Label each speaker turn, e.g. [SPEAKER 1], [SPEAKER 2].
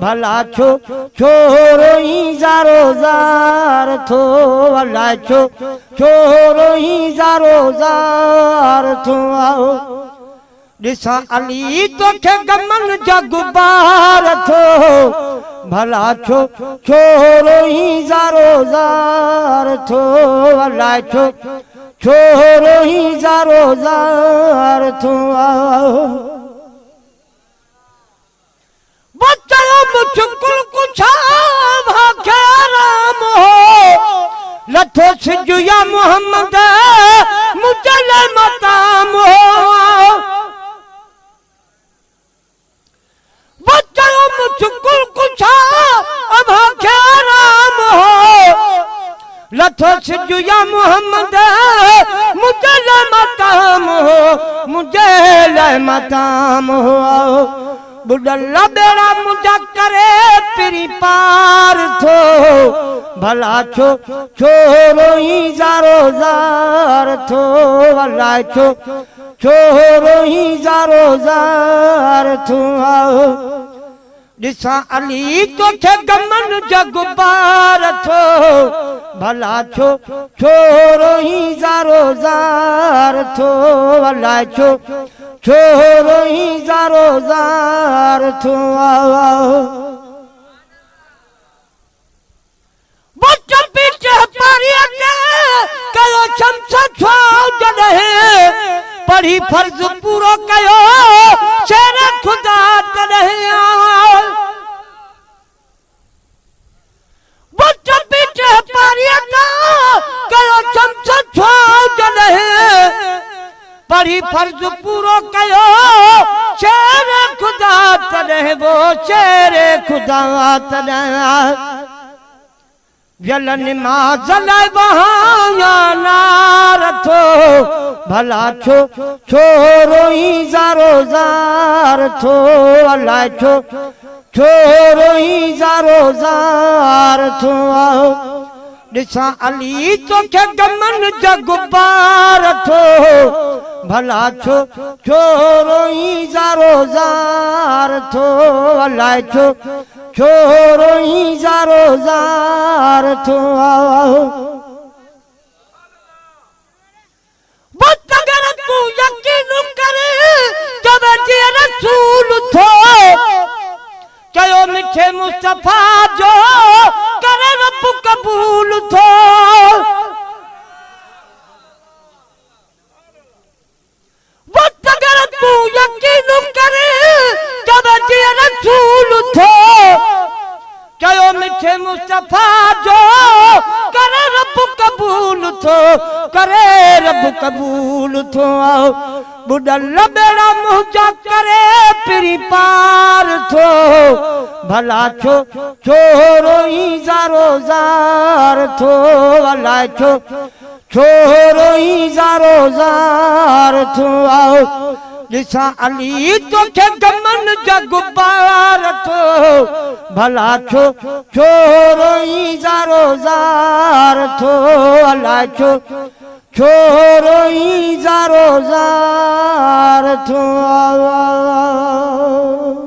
[SPEAKER 1] भला छो छोरो ही ज़ारो ज़ार थो भला छो छोरो ही ज़ारो ज़ार थो आओ ॾिसां अली तोखे गमन जा गुबार थो भला छो छोरो ही ज़ारो ज़ार थो भला छो छोरो ही ज़ारो ज़ार थो आओ बच्चों मुझकुल कुछा भाग्य राम हो लथो सिजु या मोहम्मद मुझल मकाम हो बच्चों मुझकुल कुछा भाग्य राम हो लथो सिजु या मोहम्मद मुझल मकाम हो मुझल मकाम हो बुढ़ला बेड़ा मुझा करे पिरी पार थो भला छो छोरो ही ज़ारो ज़ार थो भला छो छोरो ही ज़ारो ज़ार थो आओ ॾिसां अली तोखे गमन जा गुबार थो भला छो छोरो ही ज़ारो ज़ार थो भला छो छोरो ही ज़ारो ज़ार थो आओ बच्चन पीछे पारिया के कयो शम्स छाओ जॾहिं पढ़ी फर्ज पूरो कयो शेर खुदा तॾहिं आओ बच्चन पीछे पारिया के कयो शम्स छाओ जॾहिं पढ़ी फर्ज पूरो कयो शेर खुदा तॾहिं वो शेर खुदा तॾहिं जल निमाज़ लाइ बहाया नार थो भला छो छोरो ही ज़ारो ज़ार थो भला छो छोरो ही ज़ारो ज़ार थो आओ ॾिसां अली तोखे गमन जा गुबार थो भला छो छोरो ही ज़ारो ज़ार थो भला छो छोरो ही ज़ारो ज़ार थो आओ अगर तू यकीन करे जब जे रसूल थो कयो मिठे मुस्तफा जो करे रब कबूल थो अगर तू यकीन करे जब जे रसूल थो कयो मिठे मुस्तफा जो करे रब कबूल थो करे रब कबूल थो आओ बुढ़ल बेड़ा मुझा करे पिरी पार थो भला छो छोरो ही ज़ारो ज़ार थो भला छो छोरो ही ज़ारो ज़ार थो आओ ॾिसां अली तोखे गमन जा गुबार थो भला छो छोरो ही ज़ारो ज़ार थो भला छो छोरो ही ज़ारो ज़ार थो आओ